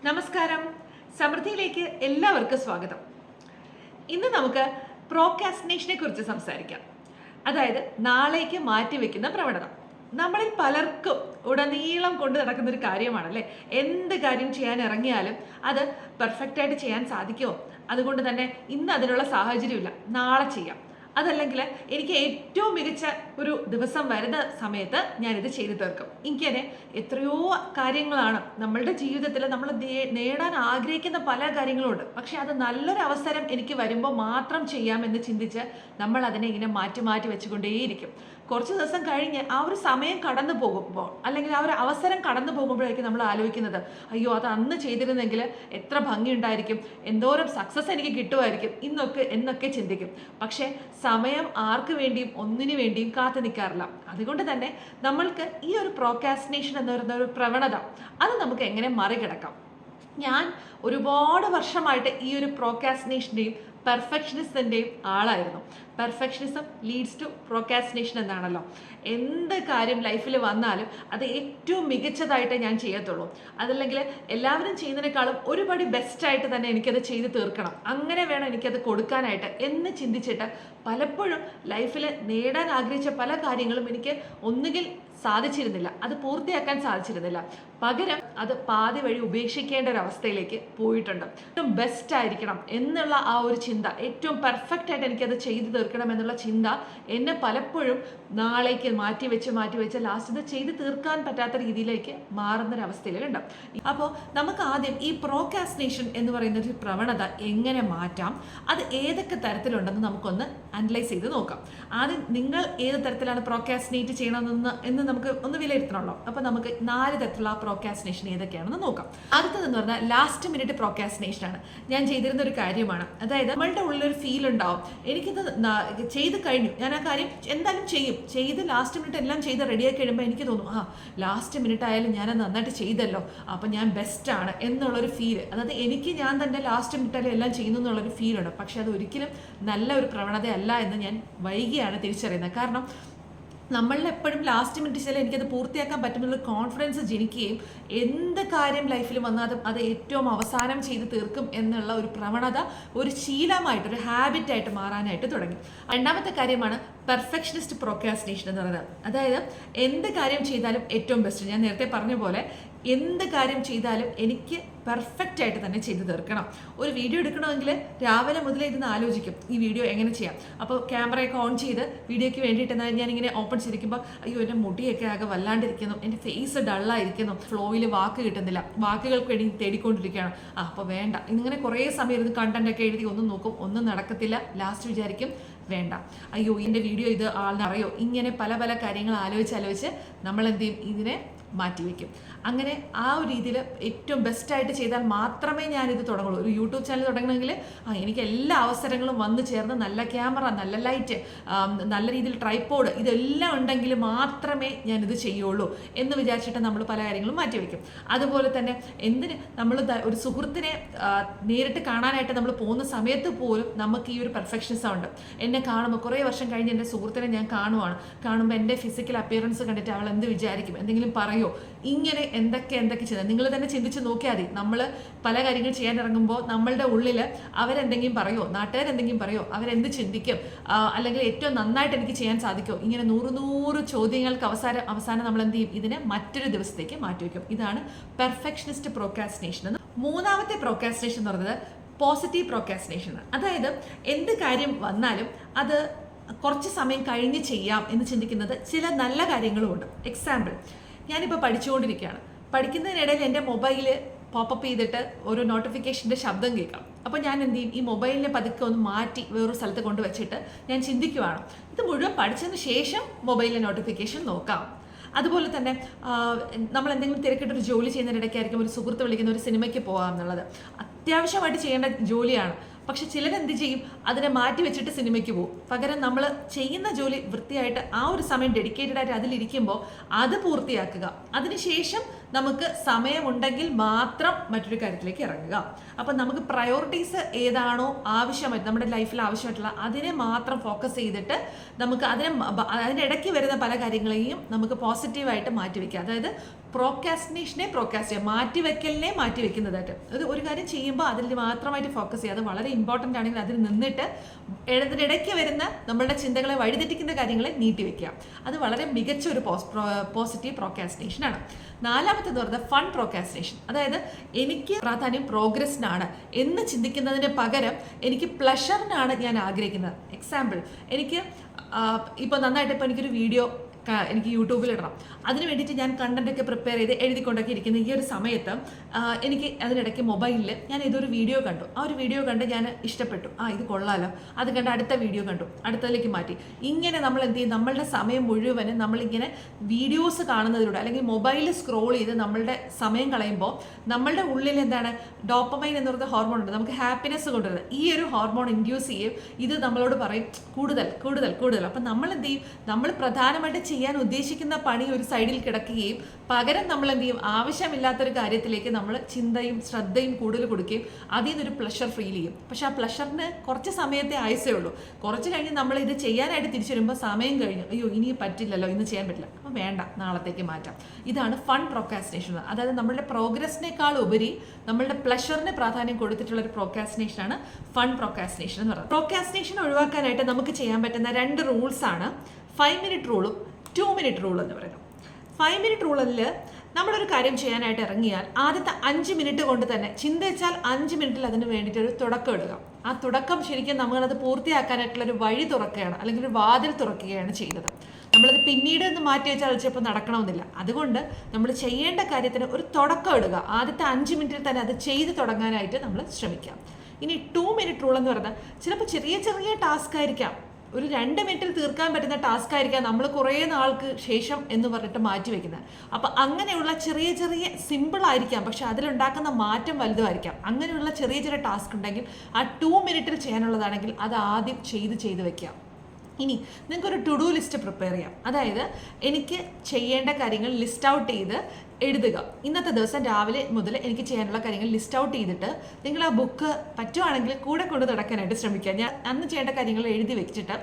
നമസ്കാരം, സമൃദ്ധിയിലേക്ക് എല്ലാവർക്കും സ്വാഗതം. ഇന്ന് നമുക്ക് പ്രോക്രാസ്റ്റിനേഷനെ കുറിച്ച് സംസാരിക്കാം. അതായത് നാളേക്ക് മാറ്റിവെക്കുന്ന പ്രവണത. നമ്മളിൽ പലർക്കും ഉടനീളം കൊണ്ട് നടക്കുന്ന ഒരു കാര്യമാണല്ലേ. എന്ത് കാര്യം ചെയ്യാൻ ഇറങ്ങിയാലും അത് പെർഫെക്റ്റായിട്ട് ചെയ്യാൻ സാധിക്കുമോ, അതുകൊണ്ട് തന്നെ ഇന്ന് അതിനുള്ള സാഹചര്യമില്ല, നാളെ ചെയ്യാം. അതല്ലെങ്കിൽ എനിക്ക് ഏറ്റവും മികച്ച ഒരു ദിവസം വരുന്ന സമയത്ത് ഞാനിത് ചെയ്തു തീർക്കും. ഇങ്ങനെ എത്രയോ കാര്യങ്ങളാണ് നമ്മളുടെ ജീവിതത്തിൽ നമ്മൾ നേടാൻ ആഗ്രഹിക്കുന്ന പല കാര്യങ്ങളുമുണ്ട്. പക്ഷെ അത് നല്ലൊരു അവസരം എനിക്ക് വരുമ്പോൾ മാത്രം ചെയ്യാമെന്ന് ചിന്തിച്ച് നമ്മൾ അതിനെ ഇങ്ങനെ മാറ്റി മാറ്റി വെച്ചുകൊണ്ടേയിരിക്കും. കുറച്ച് ദിവസം കഴിഞ്ഞ് ആ ഒരു സമയം കടന്നു പോകുമ്പോൾ അല്ലെങ്കിൽ ആ ഒരു അവസരം കടന്നു പോകുമ്പോഴായിരിക്കും നമ്മൾ ആലോചിക്കുന്നത്, അയ്യോ അത് അന്ന് ചെയ്തിരുന്നെങ്കിൽ എത്ര ഭംഗിയുണ്ടായിരിക്കും, എന്തോരം സക്സസ് എനിക്ക് കിട്ടുമായിരിക്കും എന്നൊക്കെ ചിന്തിക്കും. പക്ഷേ സമയം ആർക്ക് വേണ്ടിയും ഒന്നിനു വേണ്ടിയും കാത്തു നിൽക്കാറില്ല. അതുകൊണ്ട് തന്നെ നമ്മൾക്ക് ഈ ഒരു പ്രോക്രാസ്റ്റിനേഷൻ എന്ന് പറയുന്ന ഒരു പ്രവണത അത് നമുക്ക് എങ്ങനെ മറികടക്കാം? ഞാൻ ഒരുപാട് വർഷമായിട്ട് ഈ ഒരു പ്രോക്രാസ്റ്റിനേഷൻ്റെയും പെർഫെക്ഷനിസത്തിൻ്റെയും ആളായിരുന്നു. പെർഫെക്ഷനിസം ലീഡ്സ് ടു പ്രോക്രാസ്റ്റിനേഷൻ എന്നാണല്ലോ. എന്ത് കാര്യം ലൈഫിൽ വന്നാലും അത് ഏറ്റവും മികച്ചതായിട്ട് ഞാൻ ചെയ്യത്തുള്ളൂ. അതല്ലെങ്കിൽ എല്ലാവരും ചെയ്യുന്നതിനേക്കാളും ഒരുപടി ബെസ്റ്റായിട്ട് തന്നെ എനിക്കത് ചെയ്ത് തീർക്കണം, അങ്ങനെ വേണം എനിക്കത് കൊടുക്കാനായിട്ട് എന്ന് ചിന്തിച്ചിട്ട് പലപ്പോഴും ലൈഫിൽ നേടാൻ ആഗ്രഹിച്ച പല കാര്യങ്ങളും എനിക്ക് ഒന്നുകിൽ സാധിച്ചിരുന്നില്ല, അത് പൂർത്തിയാക്കാൻ സാധിച്ചിരുന്നില്ല. പകരം അത് പാതി വഴി ഉപേക്ഷിക്കേണ്ട ഒരു അവസ്ഥയിലേക്ക് പോയിട്ടുണ്ട്. ഏറ്റവും ബെസ്റ്റ് ആയിരിക്കണം എന്നുള്ള ആ ഒരു ചിന്ത, ഏറ്റവും പെർഫെക്റ്റ് ആയിട്ട് എനിക്കത് ചെയ്തു തീർക്കണം എന്നുള്ള ചിന്ത എന്നെ പലപ്പോഴും നാളേക്ക് മാറ്റി വെച്ച് ലാസ്റ്റ് ഇത് ചെയ്ത് തീർക്കാൻ പറ്റാത്ത രീതിയിലേക്ക് മാറുന്നൊരവസ്ഥയിലുണ്ട്. അപ്പോൾ നമുക്ക് ആദ്യം ഈ പ്രോക്രാസ്റ്റിനേഷൻ എന്ന് പറയുന്ന ഒരു പ്രവണത എങ്ങനെ മാറ്റാം, അത് ഏതൊക്കെ തരത്തിലുണ്ടെന്ന് നമുക്കൊന്ന് അനലൈസ് ചെയ്ത് നോക്കാം. ആദ്യം നിങ്ങൾ ഏത് തരത്തിലാണ് പ്രോക്രാസ്റ്റിനേറ്റ് ചെയ്യണമെന്ന് നമുക്ക് ഒന്ന് വിലയിരുത്തണമല്ലോ. അപ്പോൾ നമുക്ക് 4 തരത്തിലുള്ള പ്രോക്രാസ്റ്റിനേഷൻ ഏതൊക്കെയാണെന്ന് നോക്കാം. ആദ്യത്തേതെന്ന് പറഞ്ഞാൽ ലാസ്റ്റ് മിനിറ്റ് പ്രോക്രാസ്റ്റിനേഷൻ ആണ്. ഞാൻ ചെയ്തിരുന്ന ഒരു കാര്യമാണ്. അതായത് നമ്മളുടെ ഉള്ളിലൊരു ഫീൽ ഉണ്ടാവും, എനിക്കിത് ചെയ്ത് കഴിഞ്ഞു, ഞാൻ ആ കാര്യം എന്തായാലും ചെയ്ത് ലാസ്റ്റ് മിനിറ്റ് എല്ലാം ചെയ്ത് റെഡിയാക്കി കഴിയുമ്പോൾ എനിക്ക് തോന്നും, ലാസ്റ്റ് മിനിറ്റ് ആയാലും ഞാൻ നന്നായിട്ട് ചെയ്തല്ലോ, അപ്പം ഞാൻ ബെസ്റ്റാണ് എന്നുള്ളൊരു ഫീൽ. അതായത് എനിക്ക് ഞാൻ തന്നെ ലാസ്റ്റ് മിനിറ്റായാലും എല്ലാം ചെയ്യുന്നു എന്നുള്ളൊരു ഫീലുണ്ട്. പക്ഷെ അത് ഒരിക്കലും നല്ല ഒരു പ്രവണതയല്ല എന്ന് ഞാൻ വൈകിയാണ് തിരിച്ചറിയുന്നത്. കാരണം നമ്മളിൽ എപ്പോഴും ലാസ്റ്റ് മിനിറ്റ് ചില എനിക്കത് പൂർത്തിയാക്കാൻ പറ്റുമെന്നുള്ള കോൺഫിഡൻസ് ജനിക്കുകയും എന്ത് കാര്യം ലൈഫിൽ വന്നാലും അത് ഏറ്റവും അവസാനം ചെയ്ത് തീർക്കും എന്നുള്ള ഒരു പ്രവണത ഒരു ശീലമായിട്ട്, ഒരു ഹാബിറ്റായിട്ട് മാറാനായിട്ട് തുടങ്ങി. രണ്ടാമത്തെ കാര്യമാണ് പെർഫെക്ഷനിസ്റ്റ് പ്രോക്രാസ്റ്റിനേഷൻ എന്ന് പറയുന്നത്. അതായത് എന്ത് കാര്യം ചെയ്താലും ഏറ്റവും ബെസ്റ്റ്, ഞാൻ നേരത്തെ പറഞ്ഞ പോലെ എന്ത് കാര്യം ചെയ്താലും എനിക്ക് പെർഫെക്റ്റ് ആയിട്ട് തന്നെ ചെയ്ത് തീർക്കണം. ഒരു വീഡിയോ എടുക്കണമെങ്കിൽ രാവിലെ മുതലേ ഇരുന്ന് ആലോചിക്കും ഈ വീഡിയോ എങ്ങനെ ചെയ്യാം. അപ്പോൾ ക്യാമറയൊക്കെ ഓൺ ചെയ്ത് വീഡിയോയ്ക്ക് വേണ്ടിയിട്ട് ഞാനിങ്ങനെ ഓപ്പൺ ചെയ്തിരിക്കുമ്പോൾ അയ്യോ എൻ്റെ മുടിയൊക്കെ ആകെ വല്ലാണ്ടിരിക്കുന്നു, എൻ്റെ ഫേസ് ഡള്ളായിരിക്കുന്നു, ഫ്ലോയിൽ വാക്ക് കിട്ടുന്നില്ല, വാക്കുകൾക്ക് വേണ്ടി തേടിക്കൊണ്ടിരിക്കുകയാണ്. അപ്പോൾ വേണ്ട, ഇങ്ങനെ കുറേ സമയം ഇരുന്ന് കണ്ടൻറ്റൊക്കെ എഴുതി ഒന്നും നോക്കും, ഒന്നും നടക്കത്തില്ല. ലാസ്റ്റ് വിചാരിക്കും വേണ്ട, അയ്യോ എൻ്റെ വീഡിയോ ഇത് ആളിനറിയോ, ഇങ്ങനെ പല പല കാര്യങ്ങൾ ആലോചിച്ച് നമ്മൾ എന്ത് ചെയ്യും, ഇതിനെ മാറ്റിവെക്കും. അങ്ങനെ ആ ഒരു രീതിയിൽ ഏറ്റവും ബെസ്റ്റായിട്ട് ചെയ്താൽ മാത്രമേ ഞാനിത് തുടങ്ങുള്ളൂ. ഒരു യൂട്യൂബ് ചാനൽ തുടങ്ങണമെങ്കിൽ എനിക്ക് എല്ലാ അവസരങ്ങളും വന്നു ചേർന്ന് നല്ല ക്യാമറ, നല്ല ലൈറ്റ്, നല്ല രീതിയിൽ ട്രൈപോഡ് ഇതെല്ലാം ഉണ്ടെങ്കിൽ മാത്രമേ ഞാനിത് ചെയ്യുള്ളൂ എന്ന് വിചാരിച്ചിട്ട് നമ്മൾ പല കാര്യങ്ങളും മാറ്റിവെക്കും. അതുപോലെ തന്നെ നമ്മൾ ഒരു സുഹൃത്തിനെ നേരിട്ട് കാണാനായിട്ട് നമ്മൾ പോകുന്ന സമയത്ത് പോലും നമുക്ക് ഈ ഒരു പെർഫെക്ഷനിസം ഉണ്ട്. എന്നെ കാണുമ്പോൾ കുറേ വർഷം കഴിഞ്ഞ് എൻ്റെ സുഹൃത്തിനെ ഞാൻ കാണുമ്പോൾ എൻ്റെ ഫിസിക്കൽ അപ്പിയറൻസ് കണ്ടിട്ട് അവൾ എന്ത് വിചാരിക്കും, എന്തെങ്കിലും പറയോ, ഇങ്ങനെ എന്തൊക്കെ ചെയ്താൽ നിങ്ങൾ തന്നെ ചിന്തിച്ച് നോക്കിയാൽ മതി. നമ്മൾ പല കാര്യങ്ങൾ ചെയ്യാൻ ഇറങ്ങുമ്പോൾ നമ്മളുടെ ഉള്ളിൽ അവരെന്തെങ്കിലും പറയോ, നാട്ടുകാരെന്തെങ്കിലും പറയോ, അവരെന്ത് ചിന്തിക്കും, അല്ലെങ്കിൽ ഏറ്റവും നന്നായിട്ട് എനിക്ക് ചെയ്യാൻ സാധിക്കുമോ, ഇങ്ങനെ 100 ചോദ്യങ്ങൾക്ക് അവസാനം നമ്മൾ എന്ത് ചെയ്യും, ഇതിനെ മറ്റൊരു ദിവസത്തേക്ക് മാറ്റിവെക്കും. ഇതാണ് പെർഫെക്ഷനിസ്റ്റ് പ്രോക്രാസ്റ്റിനേഷൻ. മൂന്നാമത്തെ പ്രോക്രാസ്റ്റിനേഷൻ എന്ന് പറയുന്നത് പോസിറ്റീവ് പ്രോക്രാസ്റ്റിനേഷൻ. അതായത് എന്ത് കാര്യം വന്നാലും അത് കുറച്ച് സമയം കഴിഞ്ഞ് ചെയ്യാം എന്ന് ചിന്തിക്കുന്നത് ചില നല്ല കാര്യങ്ങളുമുണ്ട്. എക്സാമ്പിൾ, ഞാനിപ്പോൾ പഠിച്ചുകൊണ്ടിരിക്കുകയാണ്. പഠിക്കുന്നതിനിടയിൽ എൻ്റെ മൊബൈൽ പോപ്പപ്പ് ചെയ്തിട്ട് ഒരു നോട്ടിഫിക്കേഷൻ്റെ ശബ്ദം കേൾക്കാം. അപ്പോൾ ഞാൻ എന്ത് ചെയ്യും, ഈ മൊബൈലിനെ പതുക്കെ ഒന്ന് മാറ്റി വേറൊരു സ്ഥലത്ത് കൊണ്ടുവച്ചിട്ട് ഞാൻ ചിന്തിക്കുവാണ്, ഇത് മുഴുവൻ പഠിച്ചതിന് ശേഷം മൊബൈലിലെ നോട്ടിഫിക്കേഷൻ നോക്കാം. അതുപോലെ തന്നെ നമ്മൾ എന്തെങ്കിലും തിരക്കിട്ടൊരു ജോലി ചെയ്യുന്നതിനിടയ്ക്കായിരിക്കും ഒരു സുഹൃത്ത് വിളിക്കുന്ന ഒരു സിനിമയ്ക്ക് പോകാം എന്നുള്ളത്. അത്യാവശ്യമായിട്ട് ചെയ്യേണ്ട ജോലിയാണ്. പക്ഷെ ചിലരെന്ത് ചെയ്യും, അതിനെ മാറ്റി വെച്ചിട്ട് സിനിമയ്ക്ക് പോകും. പകരം നമ്മൾ ചെയ്യുന്ന ജോലി വൃത്തിയായിട്ട് ആ ഒരു സമയം ഡെഡിക്കേറ്റഡ് ആയിട്ട് അതിലിരിക്കുമ്പോൾ അത് പൂർത്തിയാക്കുക. അതിനുശേഷം നമുക്ക് സമയമുണ്ടെങ്കിൽ മാത്രം മറ്റൊരു കാര്യത്തിലേക്ക് ഇറങ്ങുക. അപ്പം നമുക്ക് പ്രയോറിറ്റീസ് ഏതാണോ ആവശ്യമായിട്ട് നമ്മുടെ ലൈഫിൽ ആവശ്യമായിട്ടുള്ള അതിനെ മാത്രം ഫോക്കസ് ചെയ്തിട്ട് നമുക്ക് അതിനിടയ്ക്ക് വരുന്ന പല കാര്യങ്ങളെയും നമുക്ക് പോസിറ്റീവായിട്ട് മാറ്റിവെക്കുക. അതായത് മാറ്റിവെക്കലിനെ മാറ്റിവെക്കുന്നതായിട്ട്. അത് ഒരു കാര്യം ചെയ്യുമ്പോൾ അതിൽ മാത്രമായിട്ട് ഫോക്കസ് ചെയ്യുക. അത് വളരെ ഇമ്പോർട്ടൻ്റ് ആണെങ്കിൽ അതിൽ നിന്നിട്ട് ഇതിനിടയ്ക്ക് വരുന്ന നമ്മളുടെ ചിന്തകളെ വഴിതെറ്റിക്കുന്ന കാര്യങ്ങളെ നീട്ടിവെക്കുക. അത് വളരെ മികച്ച ഒരു പോസിറ്റീവ് പ്രോക്രാസ്റ്റിനേഷനാണ്. നാലാമത്തേന്ന് പറയുന്നത് ഫൺ പ്രോക്രാസ്റ്റിനേഷൻ. അതായത് എനിക്ക് പ്രാധാന്യം പ്രോഗ്രസ്സിനാണ് എന്ന് ചിന്തിക്കുന്നതിന് പകരം എനിക്ക് പ്ലഷറിനാണ് ഞാൻ ആഗ്രഹിക്കുന്നത്. എക്സാമ്പിൾ, എനിക്ക് ഇപ്പോൾ നന്നായിട്ട് ഇപ്പോൾ എനിക്കൊരു വീഡിയോ എനിക്ക് യൂട്യൂബിൽ ഇടണം. അതിന് വേണ്ടിയിട്ട് ഞാൻ കണ്ടൻറ്റൊക്കെ പ്രിപ്പയർ ചെയ്ത് എഴുതിക്കൊണ്ടൊക്കെ ഇരിക്കുന്ന ഈ ഒരു സമയത്ത് എനിക്ക് അതിനിടയ്ക്ക് മൊബൈലിൽ ഞാൻ ഏതൊരു വീഡിയോ കണ്ടു. ആ ഒരു വീഡിയോ കണ്ട് ഞാൻ ഇഷ്ടപ്പെട്ടു, ഇത് കൊള്ളാലോ, അത് കണ്ട് അടുത്ത വീഡിയോ കണ്ടു, അടുത്തതിലേക്ക് മാറ്റി. ഇങ്ങനെ നമ്മൾ എന്ത് ചെയ്യും, നമ്മളുടെ സമയം മുഴുവനും നമ്മളിങ്ങനെ വീഡിയോസ് കാണുന്നതിലൂടെ അല്ലെങ്കിൽ മൊബൈലിൽ സ്ക്രോൾ ചെയ്ത് നമ്മളുടെ സമയം കളയുമ്പോൾ നമ്മളുടെ ഉള്ളിൽ എന്താണ്, ഡോപ്പമൈൻ എന്ന് പറയുന്ന ഹോർമോൺ ഉണ്ട്, നമുക്ക് ഹാപ്പിനെസ് കൊണ്ടുവരുന്നത്. ഈ ഒരു ഹോർമോൺ ഇൻഡ്യൂസ് ചെയ്യും. ഇത് നമ്മളോട് പറയും കൂടുതൽ കൂടുതൽ കൂടുതൽ. അപ്പം നമ്മൾ എന്ത് ചെയ്യും, നമ്മൾ പ്രധാനമായിട്ട് ചെയ്യാൻ ഉദ്ദേശിക്കുന്ന പണി ഒരു സൈഡിൽ കിടക്കുകയും പകരം നമ്മൾ എന്ത് ചെയ്യും, ആവശ്യമില്ലാത്തൊരു കാര്യത്തിലേക്ക് നമ്മൾ ചിന്തയും ശ്രദ്ധയും കൂടുതൽ കൊടുക്കുകയും അതിൽ നിന്നൊരു പ്ലഷർ ഫീൽ ചെയ്യും. പക്ഷെ ആ പ്ലഷറിന് കുറച്ച് സമയത്തെ ആയുസേ ഉള്ളൂ. കുറച്ച് കഴിഞ്ഞ് നമ്മൾ ഇത് ചെയ്യാനായിട്ട് തിരിച്ചു വരുമ്പോൾ സമയം കഴിഞ്ഞു, അയ്യോ ഇനി പറ്റില്ലല്ലോ, ഇന്ന് ചെയ്യാൻ പറ്റില്ല, അപ്പം വേണ്ട, നാളത്തേക്ക് മാറ്റാം. ഇതാണ് ഫൺ പ്രോക്രാസ്റ്റിനേഷൻ. അതായത് നമ്മളുടെ പ്രോഗ്രസിനേക്കാൾ ഉപരി നമ്മളുടെ പ്ലഷറിന് പ്രാധാന്യം കൊടുത്തിട്ടുള്ള ഒരു പ്രോക്രാസ്റ്റിനേഷനാണ് ഫൺ പ്രോക്രാസ്റ്റിനേഷൻ എന്ന് പറയുന്നത്. പ്രോക്രാസ്റ്റിനേഷൻ ഒഴിവാക്കാനായിട്ട് നമുക്ക് ചെയ്യാൻ പറ്റുന്ന 2 റൂൾസാണ് 5 മിനിറ്റ് റൂളും 2 മിനിറ്റ് റൂൾ എന്ന് പറയുന്നത്. 5 മിനിറ്റ് റൂളിൽ നമ്മളൊരു കാര്യം ചെയ്യാനായിട്ട് ഇറങ്ങിയാൽ ആദ്യത്തെ 5 മിനിറ്റ് കൊണ്ട് തന്നെ ചിന്തിച്ചാൽ 5 മിനിറ്റിൽ അതിന് വേണ്ടിയിട്ടൊരു തുടക്കം ഇടുക. ആ തുടക്കം ശരിക്കും നമ്മളത് പൂർത്തിയാക്കാനായിട്ടുള്ളൊരു വഴി തുറക്കുകയാണ്, അല്ലെങ്കിൽ ഒരു വാതിൽ തുറക്കുകയാണ് ചെയ്യുന്നത്. നമ്മളത് പിന്നീട് ഒന്ന് മാറ്റി വെച്ചാൽ ചിലപ്പോൾ നടക്കണമെന്നില്ല. അതുകൊണ്ട് നമ്മൾ ചെയ്യേണ്ട കാര്യത്തിന് ഒരു തുടക്കം ഇടുക. ആദ്യത്തെ 5 മിനിറ്റിൽ തന്നെ അത് ചെയ്ത് തുടങ്ങാനായിട്ട് നമ്മൾ ശ്രമിക്കാം. ഇനി 2 മിനിറ്റ് റൂൾ എന്ന് പറഞ്ഞാൽ ചിലപ്പോൾ ചെറിയ ചെറിയ ടാസ്ക് ആയിരിക്കാം, ഒരു 2 മിനിറ്റിൽ തീർക്കാൻ പറ്റുന്ന ടാസ്ക് ആയിരിക്കാം നമ്മൾ കുറേ നാൾക്ക് ശേഷം എന്ന് പറഞ്ഞിട്ട് മാറ്റി വെക്കുന്നത്. അപ്പം അങ്ങനെയുള്ള ചെറിയ ചെറിയ സിമ്പിൾ ആയിരിക്കാം, പക്ഷെ അതിലുണ്ടാക്കുന്ന മാറ്റം വലുതുമായിരിക്കാം. അങ്ങനെയുള്ള ചെറിയ ചെറിയ ടാസ്ക് ഉണ്ടെങ്കിൽ ആ 2 മിനിറ്റിൽ ചെയ്യാനുള്ളതാണെങ്കിൽ അത് ആദ്യം ചെയ്ത് വെക്കാം. ഇനി നിങ്ങൾക്കൊരു ടു ഡു ലിസ്റ്റ് പ്രിപ്പയർ ചെയ്യാം. അതായത് എനിക്ക് ചെയ്യേണ്ട കാര്യങ്ങൾ ലിസ്റ്റ് ഔട്ട് ചെയ്ത് എഴുതുക. ഇന്നത്തെ ദിവസം രാവിലെ മുതൽ എനിക്ക് ചെയ്യാനുള്ള കാര്യങ്ങൾ ലിസ്റ്റ് ഔട്ട് ചെയ്തിട്ട് നിങ്ങൾ ആ ബുക്ക് പറ്റുവാണെങ്കിൽ കൂടെ കൊണ്ട് നടക്കാനായിട്ട് ശ്രമിക്കുക. ഞാൻ അന്ന് ചെയ്യേണ്ട കാര്യങ്ങൾ എഴുതി വെച്ചിട്ട്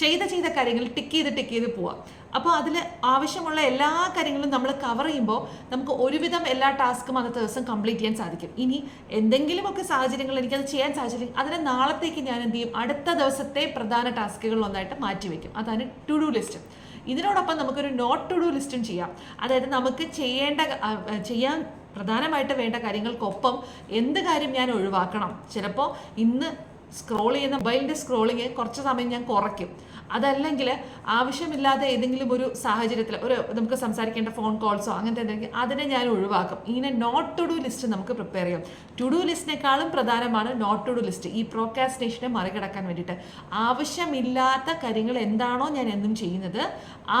ചെയ്ത കാര്യങ്ങൾ ടിക്ക് ചെയ്ത് പോവാം. അപ്പോൾ അതിൽ ആവശ്യമുള്ള എല്ലാ കാര്യങ്ങളും നമ്മൾ കവർ ചെയ്യുമ്പോൾ നമുക്ക് ഒരുവിധം എല്ലാ ടാസ്കും അന്നത്തെ ദിവസം കംപ്ലീറ്റ് ചെയ്യാൻ സാധിക്കും. ഇനി എന്തെങ്കിലുമൊക്കെ സാഹചര്യങ്ങൾ എനിക്കത് ചെയ്യാൻ സാധിച്ചില്ലെങ്കിൽ അതിനെ നാളത്തേക്ക് ഞാൻ എന്ത് ചെയ്യും, അടുത്ത ദിവസത്തെ പ്രധാന ടാസ്കുകളിലൊന്നായിട്ട് മാറ്റിവെക്കും. അതാണ് ടു ഡു ലിസ്റ്റ്. ഇതിനോടൊപ്പം നമുക്കൊരു നോട്ട് ടു ഡു ലിസ്റ്റും ചെയ്യാം. അതായത് നമുക്ക് ചെയ്യാൻ പ്രധാനമായിട്ട് വേണ്ട കാര്യങ്ങൾക്കൊപ്പം എന്ത് കാര്യം ഞാൻ ഒഴിവാക്കണം. ചിലപ്പോൾ ഇന്ന് സ്ക്രോൾ ചെയ്യുന്ന മൊബൈലിൻ്റെ സ്ക്രോളിങ് കുറച്ച് സമയം ഞാൻ കുറയ്ക്കും. അതല്ലെങ്കിൽ ആവശ്യമില്ലാതെ ഏതെങ്കിലും ഒരു സാഹചര്യത്തിൽ നമുക്ക് സംസാരിക്കേണ്ട ഫോൺ കോൾസോ അങ്ങനത്തെ എന്തെങ്കിലും അതിനെ ഞാൻ ഒഴിവാക്കും. ഇങ്ങനെ നോട്ട് ടു ഡു ലിസ്റ്റ് നമുക്ക് പ്രിപ്പയർ ചെയ്യാം. ടു ഡു ലിസ്റ്റിനേക്കാളും പ്രധാനമാണ് നോട്ട് ടു ഡു ലിസ്റ്റ്. ഈ പ്രോക്രാസ്റ്റിനേഷനെ മറികടക്കാൻ വേണ്ടിയിട്ട് ആവശ്യമില്ലാത്ത കാര്യങ്ങൾ എന്താണോ ഞാൻ എന്നും ചെയ്യുന്നത്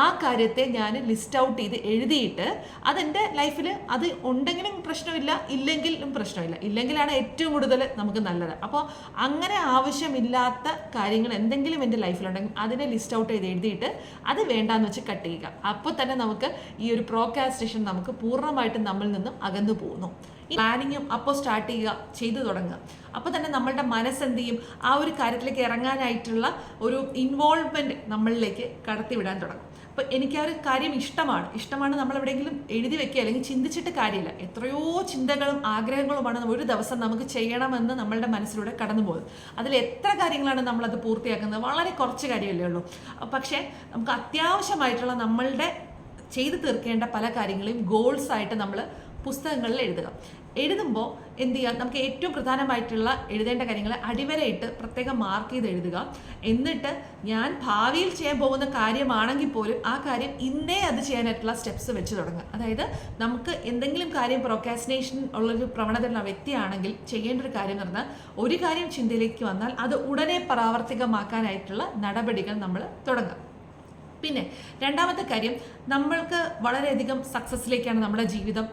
ആ കാര്യത്തെ ഞാൻ ലിസ്റ്റ് ഔട്ട് ചെയ്ത് എഴുതിയിട്ട് അതെൻ്റെ ലൈഫിൽ അത് ഉണ്ടെങ്കിലും പ്രശ്നമില്ല, ഇല്ലെങ്കിലും പ്രശ്നമില്ല. ഇല്ലെങ്കിലാണ് ഏറ്റവും കൂടുതൽ നമുക്ക് നല്ലത്. അപ്പോൾ അങ്ങനെ ആവശ്യമില്ലാത്ത കാര്യങ്ങൾ എന്തെങ്കിലും എൻ്റെ ലൈഫിലുണ്ടെങ്കിൽ അതിനെ ലിസ്റ്റ് ഔട്ട് ചെയ്ത് എഴുതിയിട്ട് അത് വേണ്ടാന്ന് വെച്ച് കട്ട് ചെയ്യുക. അപ്പോൾ തന്നെ നമുക്ക് ഈ ഒരു പ്രോക്രാസ്റ്റിനേഷൻ നമുക്ക് പൂർണ്ണമായിട്ടും നമ്മളിൽ നിന്നും അകന്നു പോകുന്നു. ഈ പ്ലാനിങ്ങും അപ്പോൾ സ്റ്റാർട്ട് ചെയ്തു തുടങ്ങുക. അപ്പോൾ തന്നെ നമ്മളുടെ മനസ്സെന്ത് ചെയ്യും, ആ ഒരു കാര്യത്തിലേക്ക് ഇറങ്ങാനായിട്ടുള്ള ഒരു ഇൻവോൾവ്മെൻറ്റ് നമ്മളിലേക്ക് കടത്തിവിടാൻ തുടങ്ങും. അപ്പോൾ എനിക്ക് ആ ഒരു കാര്യം ഇഷ്ടമാണ് നമ്മൾ എവിടെയെങ്കിലും എഴുതി വെക്കുക അല്ലെങ്കിൽ ചിന്തിച്ചിട്ട് കാര്യമില്ല. എത്രയോ ചിന്തകളും ആഗ്രഹങ്ങളുമാണ് ഒരു ദിവസം നമുക്ക് ചെയ്യണമെന്ന് നമ്മളുടെ മനസ്സിലൂടെ കടന്നു പോകുന്നത്. അതിൽ എത്ര കാര്യങ്ങളാണ് നമ്മളത് പൂർത്തിയാക്കുന്നത്, വളരെ കുറച്ച് കാര്യമല്ലേ ഉള്ളൂ. പക്ഷേ നമുക്ക് അത്യാവശ്യമായിട്ടുള്ള നമ്മളുടെ ചെയ്തു തീർക്കേണ്ട പല കാര്യങ്ങളെയും ഗോൾസായിട്ട് നമ്മൾ പുസ്തകങ്ങളിൽ എഴുതുമ്പോൾ എന്ത് ചെയ്യുക, നമുക്ക് ഏറ്റവും പ്രധാനമായിട്ടുള്ള എഴുതേണ്ട കാര്യങ്ങൾ അടിവരയിട്ട് പ്രത്യേകം മാർക്ക് ചെയ്ത് എഴുതുക. എന്നിട്ട് ഞാൻ ഭാവിയിൽ ചെയ്യാൻ പോകുന്ന കാര്യമാണെങ്കിൽ പോലും ആ കാര്യം ഇന്നേ അത് ചെയ്യാനായിട്ടുള്ള സ്റ്റെപ്സ് വെച്ച് തുടങ്ങുക. അതായത് നമുക്ക് എന്തെങ്കിലും കാര്യം പ്രോക്രാസ്റ്റിനേഷൻ ഉള്ളൊരു പ്രവണതയുള്ള വ്യക്തിയാണെങ്കിൽ ചെയ്യേണ്ട ഒരു കാര്യം എന്ന് പറഞ്ഞാൽ ഒരു കാര്യം ചിന്തയിലേക്ക് വന്നാൽ അത് ഉടനെ പ്രാവർത്തികമാക്കാനായിട്ടുള്ള നടപടികൾ നമ്മൾ തുടങ്ങുക. പിന്നെ രണ്ടാമത്തെ കാര്യം, നമ്മൾക്ക് വളരെയധികം സക്സസ്സിലേക്കാണ് നമ്മുടെ ജീവിതം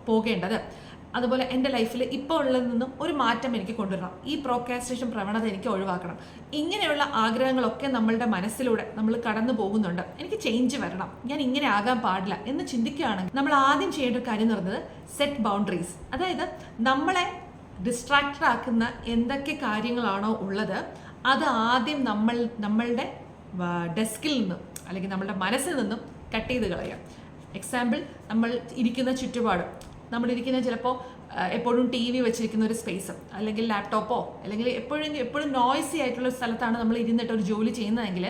പോകേണ്ടത്. അതുപോലെ എൻ്റെ ലൈഫിൽ ഇപ്പോൾ ഉള്ളതിൽ നിന്നും ഒരു മാറ്റം എനിക്ക് കൊണ്ടുവരണം, ഈ പ്രോക്രാസ്റ്റിനേഷൻ പ്രവണത എനിക്ക് ഒഴിവാക്കണം. ഇങ്ങനെയുള്ള ആഗ്രഹങ്ങളൊക്കെ നമ്മളുടെ മനസ്സിലൂടെ നമ്മൾ കടന്നു പോകുന്നുണ്ട്. എനിക്ക് ചേഞ്ച് വരണം, ഞാൻ ഇങ്ങനെ ആകാൻ പാടില്ല എന്ന് ചിന്തിക്കുകയാണെങ്കിൽ നമ്മൾ ആദ്യം ചെയ്യേണ്ട ഒരു കാര്യം എന്ന് പറയുന്നത് സെറ്റ് ബൗണ്ടറീസ്. അതായത് നമ്മളെ ഡിസ്ട്രാക്റ്റഡ് ആക്കുന്ന എന്തൊക്കെ കാര്യങ്ങളാണോ ഉള്ളത് അത് ആദ്യം നമ്മളുടെ ഡെസ്കിൽ നിന്നും അല്ലെങ്കിൽ നമ്മളുടെ മനസ്സിൽ നിന്നും കട്ട് ചെയ്ത് കളയാം. എക്സാമ്പിൾ, നമ്മൾ ഇരിക്കുന്ന ചുറ്റുപാട്, നമ്മളിരിക്കുന്ന ചിലപ്പോൾ എപ്പോഴും ടി വി വെച്ചിരിക്കുന്ന ഒരു സ്പേസ്, അല്ലെങ്കിൽ ലാപ്ടോപ്പോ, അല്ലെങ്കിൽ എപ്പോഴും നോയ്സി ആയിട്ടുള്ള ഒരു സ്ഥലത്താണ് നമ്മൾ ഇരുന്നിട്ട് ഒരു ജോലി ചെയ്യുന്നതെങ്കിൽ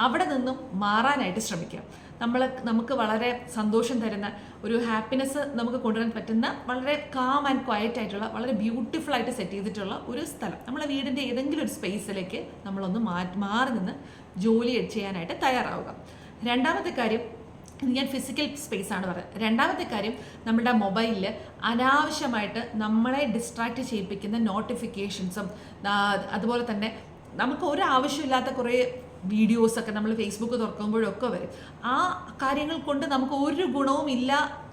അവിടെ നിന്നും മാറാനായിട്ട് ശ്രമിക്കുക. നമുക്ക് വളരെ സന്തോഷം തരുന്ന ഒരു ഹാപ്പിനെസ് നമുക്ക് കൊണ്ടുവരാൻ പറ്റുന്ന വളരെ കാം ആൻഡ് ക്വയറ്റ് ആയിട്ടുള്ള വളരെ ബ്യൂട്ടിഫുൾ ആയിട്ട് സെറ്റ് ചെയ്തിട്ടുള്ള ഒരു സ്ഥലം, നമ്മളെ വീടിൻ്റെ ഏതെങ്കിലും ഒരു സ്പേസിലേക്ക് നമ്മളൊന്ന് മാറി നിന്ന് ജോലി ചെയ്യാനായിട്ട് തയ്യാറാവുക. രണ്ടാമത്തെ കാര്യം, ഞാൻ ഫിസിക്കൽ സ്പേസ് ആണ് പറയുന്നത്. രണ്ടാമത്തെ കാര്യം, നമ്മുടെ മൊബൈലിൽ അനാവശ്യമായിട്ട് നമ്മളെ ഡിസ്ട്രാക്റ്റ് ചെയ്യിപ്പിക്കുന്ന നോട്ടിഫിക്കേഷൻസും അതുപോലെ തന്നെ നമുക്ക് ഒരു ആവശ്യമില്ലാത്ത കുറേ വീഡിയോസൊക്കെ നമ്മൾ ഫേസ്ബുക്ക് തുറക്കുമ്പോഴൊക്കെ വരും. ആ കാര്യങ്ങൾ കൊണ്ട് നമുക്ക് ഒരു ഗുണവും ഇല്ല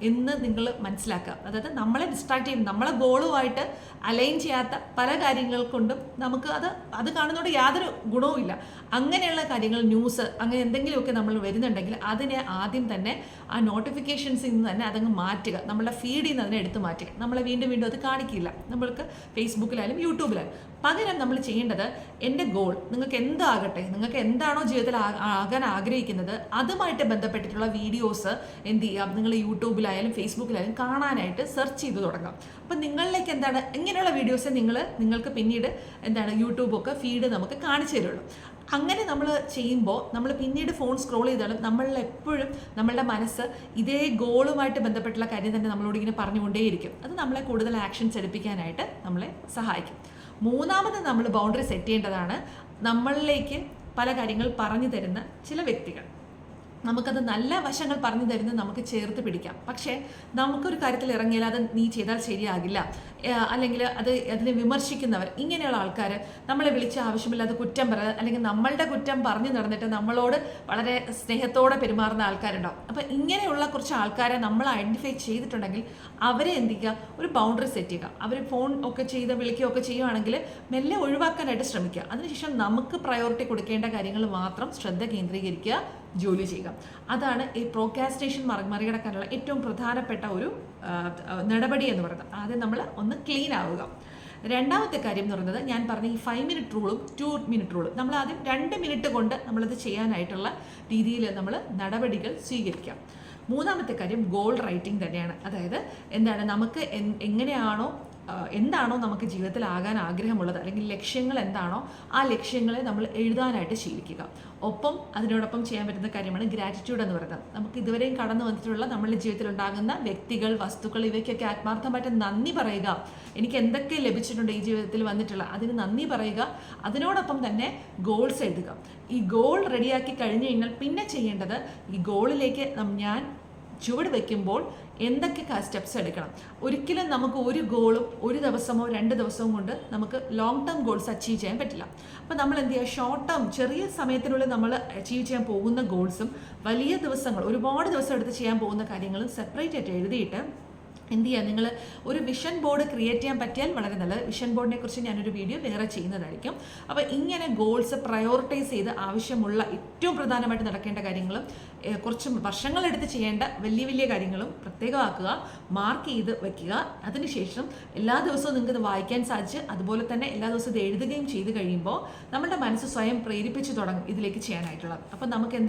എന്ന് നിങ്ങൾ മനസ്സിലാക്കുക. അതായത് നമ്മളെ ഡിസ്ട്രാക്ട് ചെയ്യും, നമ്മളെ ഗോളുമായിട്ട് അലൈൻ ചെയ്യാത്ത പല കാര്യങ്ങൾ കൊണ്ടും നമുക്ക് അത് കാണുന്നതുകൊണ്ട് യാതൊരു ഗുണവും ഇല്ല. അങ്ങനെയുള്ള കാര്യങ്ങൾ, ന്യൂസ്, അങ്ങനെ എന്തെങ്കിലുമൊക്കെ നമ്മൾ വരുന്നുണ്ടെങ്കിൽ അതിനെ ആദ്യം തന്നെ ആ നോട്ടിഫിക്കേഷൻസിൽ നിന്ന് തന്നെ അതങ്ങ് മാറ്റുക. നമ്മളുടെ ഫീഡിൽ നിന്ന് അതിനെ എടുത്ത് മാറ്റുക. നമ്മളെ വീണ്ടും അത് കാണിക്കില്ല നമ്മൾക്ക് ഫേസ്ബുക്കിലായാലും യൂട്യൂബിലായാലും. പകരം നമ്മൾ ചെയ്യേണ്ടത്, എൻ്റെ ഗോൾ, നിങ്ങൾക്ക് എന്താകട്ടെ, നിങ്ങൾക്ക് എന്താണോ ജീവിതത്തിൽ ആകാൻ ആഗ്രഹിക്കുന്നത് അതുമായിട്ട് ബന്ധപ്പെട്ടിട്ടുള്ള വീഡിയോസ് എന്ത് ചെയ്യാം, നിങ്ങൾ യൂട്യൂബിലായാലും ഫേസ്ബുക്കിലായാലും കാണാനായിട്ട് സെർച്ച് ചെയ്ത് തുടങ്ങാം. അപ്പം നിങ്ങളിലേക്ക് എന്താണ്, ഇങ്ങനെയുള്ള വീഡിയോസ് നിങ്ങൾക്ക് പിന്നീട് യൂട്യൂബൊക്കെ ഫീഡ് നമുക്ക് കാണിച്ചു തരുള്ളൂ. അങ്ങനെ നമ്മൾ ചെയ്യുമ്പോൾ നമ്മൾ പിന്നീട് ഫോൺ സ്ക്രോൾ ചെയ്താലും നമ്മളെപ്പോഴും നമ്മളുടെ മനസ്സ് ഇതേ ഗോളുമായിട്ട് ബന്ധപ്പെട്ടുള്ള കാര്യം തന്നെ നമ്മളോട് ഇങ്ങനെ പറഞ്ഞുകൊണ്ടേയിരിക്കും. അത് നമ്മളെ കൂടുതൽ ആക്ഷൻസ് എടുപ്പിക്കാനായിട്ട് നമ്മളെ സഹായിക്കും. മൂന്നാമത് നമ്മൾ ബൗണ്ടറി സെറ്റ് ചെയ്യേണ്ടതാണ്, നമ്മളിലേക്ക് പല കാര്യങ്ങൾ പറഞ്ഞു തരുന്ന ചില വ്യക്തികൾ. നമുക്കത് നല്ല വശങ്ങൾ പറഞ്ഞു തരുന്നത് നമുക്ക് ചേർത്ത് പിടിക്കാം. പക്ഷേ നമുക്കൊരു കാര്യത്തിൽ ഇറങ്ങിയാൽ അത് നീ ചെയ്താൽ ശരിയാകില്ല, അല്ലെങ്കിൽ അതിനെ വിമർശിക്കുന്നവർ, ഇങ്ങനെയുള്ള ആൾക്കാർ നമ്മളെ വിളിച്ച് ആവശ്യമില്ലാതെ കുറ്റം പറയുക, അല്ലെങ്കിൽ നമ്മളുടെ കുറ്റം പറഞ്ഞു നടന്നിട്ട് നമ്മളോട് വളരെ സ്നേഹത്തോടെ പെരുമാറുന്ന ആൾക്കാരുണ്ടാവും. അപ്പം ഇങ്ങനെയുള്ള കുറച്ച് ആൾക്കാരെ നമ്മൾ ഐഡൻറ്റിഫൈ ചെയ്തിട്ടുണ്ടെങ്കിൽ അവരെ എന്ത് ചെയ്യുക, ഒരു ബൗണ്ടറി സെറ്റ് ചെയ്യുക. അവർ ഫോൺ ഒക്കെ വിളിക്കുകയൊക്കെ ചെയ്യുകയാണെങ്കിൽ മെല്ലെ ഒഴിവാക്കാനായിട്ട് ശ്രമിക്കുക. അതിനുശേഷം നമുക്ക് പ്രയോറിറ്റി കൊടുക്കേണ്ട കാര്യങ്ങൾ മാത്രം ശ്രദ്ധ കേന്ദ്രീകരിക്കുക, ജോലി ചെയ്യുക. അതാണ് ഈ പ്രോക്രാസ്റ്റിനേഷൻ മറികടക്കാനുള്ള ഏറ്റവും പ്രധാനപ്പെട്ട ഒരു നടപടി എന്ന് പറയുന്നത്. ആദ്യം നമ്മൾ ഒന്ന് ക്ലീൻ ആവുക. രണ്ടാമത്തെ കാര്യം എന്ന് പറയുന്നത്, ഞാൻ പറഞ്ഞ ഈ 5 മിനിറ്റ് റൂളും 2 മിനിറ്റ് റൂളും, നമ്മൾ ആദ്യം 2 മിനിറ്റ് കൊണ്ട് നമ്മളത് ചെയ്യാനായിട്ടുള്ള രീതിയിൽ നമ്മൾ നടപടികൾ സ്വീകരിക്കാം. മൂന്നാമത്തെ കാര്യം ഗോൾ റൈറ്റിംഗ് തന്നെയാണ്. അതായത് നമുക്ക് എന്താണോ നമുക്ക് ജീവിതത്തിൽ ആകാൻ ആഗ്രഹമുള്ളത്, അല്ലെങ്കിൽ ലക്ഷ്യങ്ങൾ എന്താണോ ആ ലക്ഷ്യങ്ങളെ നമ്മൾ എഴുതാനായിട്ട് ശീലിക്കുക. ഒപ്പം അതിനോടൊപ്പം ചെയ്യാൻ പറ്റുന്ന കാര്യമാണ് ഗ്രാറ്റിറ്റ്യൂഡ് എന്ന് പറയുന്നത്. നമുക്ക് ഇതുവരെയും കടന്നു വന്നിട്ടുള്ള നമ്മളുടെ ജീവിതത്തിൽ ഉണ്ടാകുന്ന വ്യക്തികൾ, വസ്തുക്കൾ, ഇവയ്ക്കൊക്കെ ആത്മാർത്ഥമായിട്ട് നന്ദി പറയുക. എനിക്ക് എന്തൊക്കെ ലഭിച്ചിട്ടുണ്ട് ഈ ജീവിതത്തിൽ വന്നിട്ടുള്ള, അതിന് നന്ദി പറയുക. അതിനോടൊപ്പം തന്നെ ഗോൾസ് എഴുതുക. ഈ ഗോൾ റെഡിയാക്കി കഴിഞ്ഞു കഴിഞ്ഞാൽ പിന്നെ ചെയ്യേണ്ടത്, ഈ ഗോളിലേക്ക് ഞാൻ ചുവട് വയ്ക്കുമ്പോൾ എന്തൊക്കെ സ്റ്റെപ്സ് എടുക്കണം. ഒരിക്കലും നമുക്ക് ഒരു ഗോളും ഒരു ദിവസമോ 2 ദിവസമോ കൊണ്ട് നമുക്ക് ലോങ് ടേം ഗോൾസ് അച്ചീവ് ചെയ്യാൻ പറ്റില്ല. അപ്പോൾ നമ്മൾ എന്ത് ചെയ്യുക, ഷോർട്ട് ടേം ചെറിയ സമയത്തിനുള്ളിൽ നമ്മൾ അച്ചീവ് ചെയ്യാൻ പോകുന്ന ഗോൾസും വലിയ ദിവസങ്ങൾ, ഒരുപാട് ദിവസം എടുത്ത് ചെയ്യാൻ പോകുന്ന കാര്യങ്ങളും സെപ്പറേറ്റ് ആയിട്ട് എഴുതിയിട്ട് എന്ത് ചെയ്യുക, നിങ്ങൾ ഒരു വിഷൻ ബോർഡ് ക്രിയേറ്റ് ചെയ്യാൻ പറ്റിയാൽ വളരെ നല്ലത്. വിഷൻ ബോർഡിനെ കുറിച്ച് ഞാനൊരു വീഡിയോ വേറെ ചെയ്യുന്നതായിരിക്കും. അപ്പോൾ ഇങ്ങനെ ഗോൾസ് പ്രയോറിറ്റൈസ് ചെയ്ത് ആവശ്യമുള്ള ഏറ്റവും പ്രധാനമായിട്ട് നടക്കേണ്ട കാര്യങ്ങളും കുറച്ച് വർഷങ്ങളെടുത്ത് ചെയ്യേണ്ട വലിയ കാര്യങ്ങളും പ്രത്യേകമാക്കുക, മാർക്ക് ചെയ്ത് വയ്ക്കുക. അതിനുശേഷം എല്ലാ ദിവസവും നിങ്ങൾക്ക് ഇത് വായിക്കാൻ സാധിച്ച് അതുപോലെ തന്നെ എല്ലാ ദിവസവും ഇത് എഴുതുകയും ചെയ്ത് കഴിയുമ്പോൾ നമ്മുടെ മനസ്സ് സ്വയം പ്രേരിപ്പിച്ച് തുടങ്ങും ഇതിലേക്ക് ചെയ്യാനായിട്ടുള്ളത്. അപ്പോൾ നമുക്ക്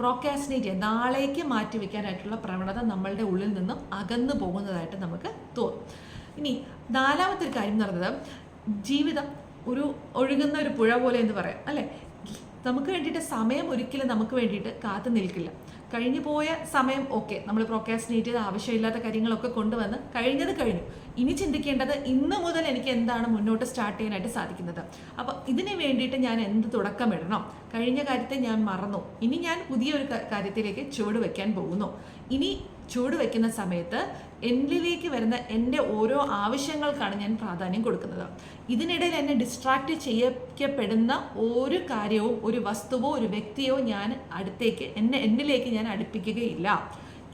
പ്രോക്രാസ്റ്റിനേറ്റ് ചെയ്യാൻ, നാളേക്ക് മാറ്റി വയ്ക്കാനായിട്ടുള്ള പ്രവണത നമ്മളുടെ ഉള്ളിൽ നിന്നും അകന്നു പോകുന്നതായിട്ട് നമുക്ക് തോന്നും. ഇനി നാലാമത്തെ ഒരു കാര്യം എന്ന് പറയുന്നത്, ജീവിതം ഒരു ഒഴുകുന്ന ഒരു പുഴ പോലെ എന്ന് പറയാം, അല്ലേ? നമുക്ക് വേണ്ടിയിട്ട് സമയം ഒരിക്കലും നമുക്ക് വേണ്ടിയിട്ട് കാത്തു നിൽക്കില്ല. കഴിഞ്ഞു പോയ സമയം ഓക്കെ, നമ്മൾ പ്രോക്രാസ്റ്റിനേറ്റ് ചെയ്ത് ആവശ്യമില്ലാത്ത കാര്യങ്ങളൊക്കെ കൊണ്ടുവന്ന് കഴിഞ്ഞത് കഴിഞ്ഞു. ഇനി ചിന്തിക്കേണ്ടത് ഇന്ന് മുതൽ എനിക്ക് എന്താണ് മുന്നോട്ട് സ്റ്റാർട്ട് ചെയ്യാനായിട്ട് സാധിക്കുന്നത്. അപ്പോൾ ഇതിന് വേണ്ടിയിട്ട് ഞാൻ എന്ത് തുടക്കമിടണം? കഴിഞ്ഞ കാര്യത്തെ ഞാൻ മറന്നു, ഇനി ഞാൻ പുതിയൊരു കാര്യത്തിലേക്ക് ചുവട് വയ്ക്കാൻ പോകുന്നു. ഇനി ചുവട് വയ്ക്കുന്ന സമയത്ത് എന്നിലേക്ക് വരുന്ന എൻ്റെ ഓരോ ആവശ്യങ്ങൾക്കാണ് ഞാൻ പ്രാധാന്യം കൊടുക്കുന്നത്. ഇതിനിടയിൽ എന്നെ ഡിസ്ട്രാക്റ്റ് ചെയ്യപ്പെടുന്ന ഒരു കാര്യവും, ഒരു വസ്തുവോ ഒരു വ്യക്തിയോ ഞാൻ എന്നിലേക്ക് ഞാൻ അടുപ്പിക്കുകയില്ല.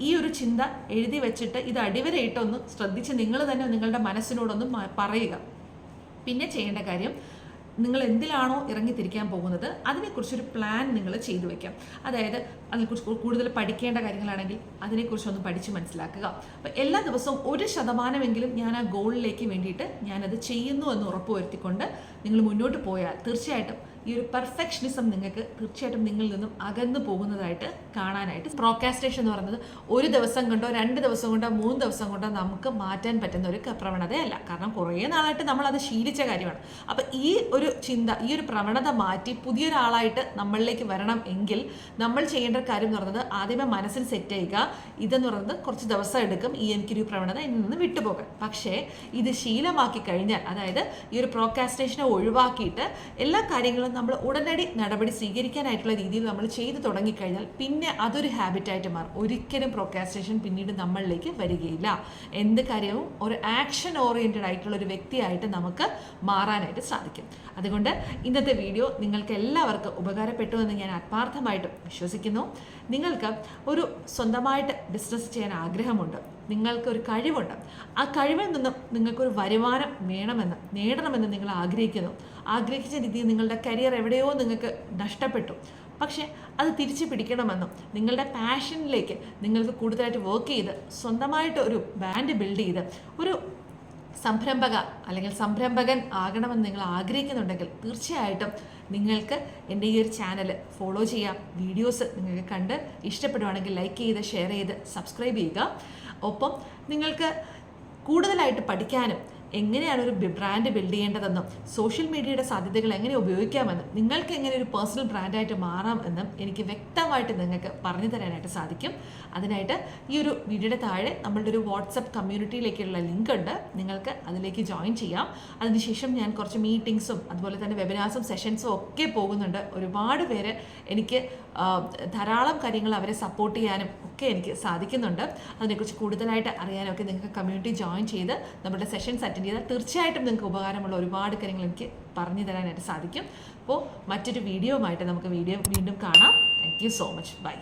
ഈ ഒരു ചിന്ത എഴുതി വെച്ചിട്ട് ഇത് അടിവരയിട്ടൊന്ന് ശ്രദ്ധിച്ച് നിങ്ങൾ തന്നെ നിങ്ങളുടെ മനസ്സിനോടൊന്ന് പറയുക. പിന്നെ ചെയ്യേണ്ട കാര്യം, നിങ്ങൾ എന്തിലാണോ ഇറങ്ങിത്തിരിക്കാൻ പോകുന്നത് അതിനെക്കുറിച്ചൊരു പ്ലാൻ നിങ്ങൾ ചെയ്തു വയ്ക്കാം. അതായത് അതിനെക്കുറിച്ച് കൂടുതൽ പഠിക്കേണ്ട കാര്യങ്ങളാണെങ്കിൽ അതിനെക്കുറിച്ചൊന്ന് പഠിച്ച് മനസ്സിലാക്കുക. അപ്പോൾ എല്ലാ ദിവസവും 1% ഞാൻ ആ ഗോളിലേക്ക് വേണ്ടിയിട്ട് ഞാനത് ചെയ്യുന്നു എന്ന് ഉറപ്പുവരുത്തിക്കൊണ്ട് നിങ്ങൾ മുന്നോട്ട് പോയാൽ തീർച്ചയായിട്ടും ഈ ഒരു പെർഫെക്ഷനിസം നിങ്ങൾക്ക് തീർച്ചയായിട്ടും നിങ്ങളിൽ നിന്നും അകന്നു പോകുന്നതായിട്ട് കാണാനായിട്ട്. പ്രോക്രാസ്റ്റിനേഷൻ എന്ന് പറയുന്നത് ഒരു ദിവസം കൊണ്ടോ 2 ദിവസം കൊണ്ടോ 3 ദിവസം കൊണ്ടോ നമുക്ക് മാറ്റാൻ പറ്റുന്ന ഒരു പ്രവണതയല്ല. കാരണം കുറേ നാളായിട്ട് നമ്മളത് ശീലിച്ച കാര്യമാണ്. അപ്പം ഈ ഒരു ചിന്ത, ഈ ഒരു പ്രവണത മാറ്റി പുതിയൊരാളായിട്ട് നമ്മളിലേക്ക് വരണം എങ്കിൽ നമ്മൾ ചെയ്യേണ്ട കാര്യം എന്ന് പറയുന്നത് ആദ്യമേ മനസ്സിൽ സെറ്റ് ചെയ്യുക. ഇതെന്ന് പറയുന്നത് കുറച്ച് ദിവസം എടുക്കും എനിക്കൊരു പ്രവണത എന്നിൽ നിന്ന് വിട്ടുപോകാൻ. പക്ഷേ ഇത് ശീലമാക്കി കഴിഞ്ഞാൽ, അതായത് ഈ ഒരു പ്രോക്രാസ്റ്റിനേഷനെ ഒഴിവാക്കിയിട്ട് എല്ലാ കാര്യങ്ങളും നമ്മൾ ഉടനടി നടപടി സ്വീകരിക്കാനായിട്ടുള്ള രീതിയിൽ നമ്മൾ ചെയ്തു തുടങ്ങിക്കഴിഞ്ഞാൽ പിന്നെ അതൊരു ഹാബിറ്റായിട്ട് മാറും. ഒരിക്കലും പ്രോക്രാസ്റ്റിനേഷൻ പിന്നീട് നമ്മളിലേക്ക് വരികയില്ല. എന്ത് കാര്യവും ഒരു ആക്ഷൻ ഓറിയൻറ്റഡ് ആയിട്ടുള്ള ഒരു വ്യക്തിയായിട്ട് നമുക്ക് മാറാനായിട്ട് സാധിക്കും. അതുകൊണ്ട് ഇന്നത്തെ വീഡിയോ നിങ്ങൾക്ക് എല്ലാവർക്കും ഉപകാരപ്പെട്ടു എന്ന് ഞാൻ ആത്മാർത്ഥമായിട്ടും വിശ്വസിക്കുന്നു. നിങ്ങൾക്ക് ഒരു സ്വന്തമായിട്ട് ബിസിനസ് ചെയ്യാൻ ആഗ്രഹമുണ്ട്, നിങ്ങൾക്കൊരു കഴിവുണ്ട്, ആ കഴിവിൽ നിന്നും നിങ്ങൾക്കൊരു വരുമാനം നേടണമെന്ന് നിങ്ങൾ ആഗ്രഹിച്ച രീതിയിൽ നിങ്ങളുടെ കരിയർ എവിടെയോ നിങ്ങൾക്ക് നഷ്ടപ്പെട്ടു. പക്ഷേ അത് തിരിച്ചു പിടിക്കണമെന്നും നിങ്ങളുടെ പാഷനിലേക്ക് നിങ്ങൾക്ക് കൂടുതലായിട്ട് വർക്ക് ചെയ്ത് സ്വന്തമായിട്ട് ഒരു ബ്രാൻഡ് ബിൽഡ് ചെയ്ത് ഒരു സംരംഭകൻ ആകണമെന്ന് നിങ്ങൾ ആഗ്രഹിക്കുന്നുണ്ടെങ്കിൽ തീർച്ചയായിട്ടും നിങ്ങൾക്ക് എൻ്റെ ഈ ഒരു ചാനൽ ഫോളോ ചെയ്യാം. വീഡിയോസ് നിങ്ങൾക്ക് കണ്ട് ഇഷ്ടപ്പെടുവാണെങ്കിൽ ലൈക്ക് ചെയ്ത് ഷെയർ ചെയ്ത് സബ്സ്ക്രൈബ് ചെയ്യുക. ഒപ്പം നിങ്ങൾക്ക് കൂടുതലായിട്ട് പഠിക്കാനും എങ്ങനെയാണ് ഒരു ബ്രാൻഡ് ബിൽഡ് ചെയ്യേണ്ടതെന്നും സോഷ്യൽ മീഡിയയുടെ സാധ്യതകൾ എങ്ങനെ ഉപയോഗിക്കാമെന്നും നിങ്ങൾക്ക് എങ്ങനെ ഒരു പേഴ്സണൽ ബ്രാൻഡായിട്ട് മാറാം എന്നും എനിക്ക് വ്യക്തമായിട്ട് നിങ്ങൾക്ക് പറഞ്ഞു തരാനായിട്ട് സാധിക്കും. അതിനായിട്ട് ഈ ഒരു വീഡിയോയുടെ താഴെ നമ്മളുടെ ഒരു വാട്സപ്പ് കമ്മ്യൂണിറ്റിയിലേക്കുള്ള ലിങ്ക് ഉണ്ട്, നിങ്ങൾക്ക് അതിലേക്ക് ജോയിൻ ചെയ്യാം. അതിനുശേഷം ഞാൻ കുറച്ച് മീറ്റിംഗ്സും അതുപോലെ തന്നെ വെബിനാർസും സെഷൻസും ഒക്കെ പോകുന്നുണ്ട്. ഒരുപാട് പേര് എനിക്ക് ധാരാളം കാര്യങ്ങൾ അവരെ സപ്പോർട്ട് ചെയ്യാനും ഒക്കെ എനിക്ക് സാധിക്കുന്നുണ്ട്. അതിനെക്കുറിച്ച് കൂടുതലായിട്ട് അറിയാനൊക്കെ നിങ്ങൾക്ക് കമ്മ്യൂണിറ്റി ജോയിൻ ചെയ്ത് നമ്മുടെ സെഷൻസ് അറ്റൻഡ് ചെയ്താൽ തീർച്ചയായിട്ടും നിങ്ങൾക്ക് ഉപകാരമുള്ള ഒരുപാട് കാര്യങ്ങൾ എനിക്ക് പറഞ്ഞു തരാനായിട്ട് സാധിക്കും. അപ്പോൾ മറ്റൊരു വീഡിയോയുമായിട്ട് നമുക്ക് വീണ്ടും കാണാം. Thank you so much. By.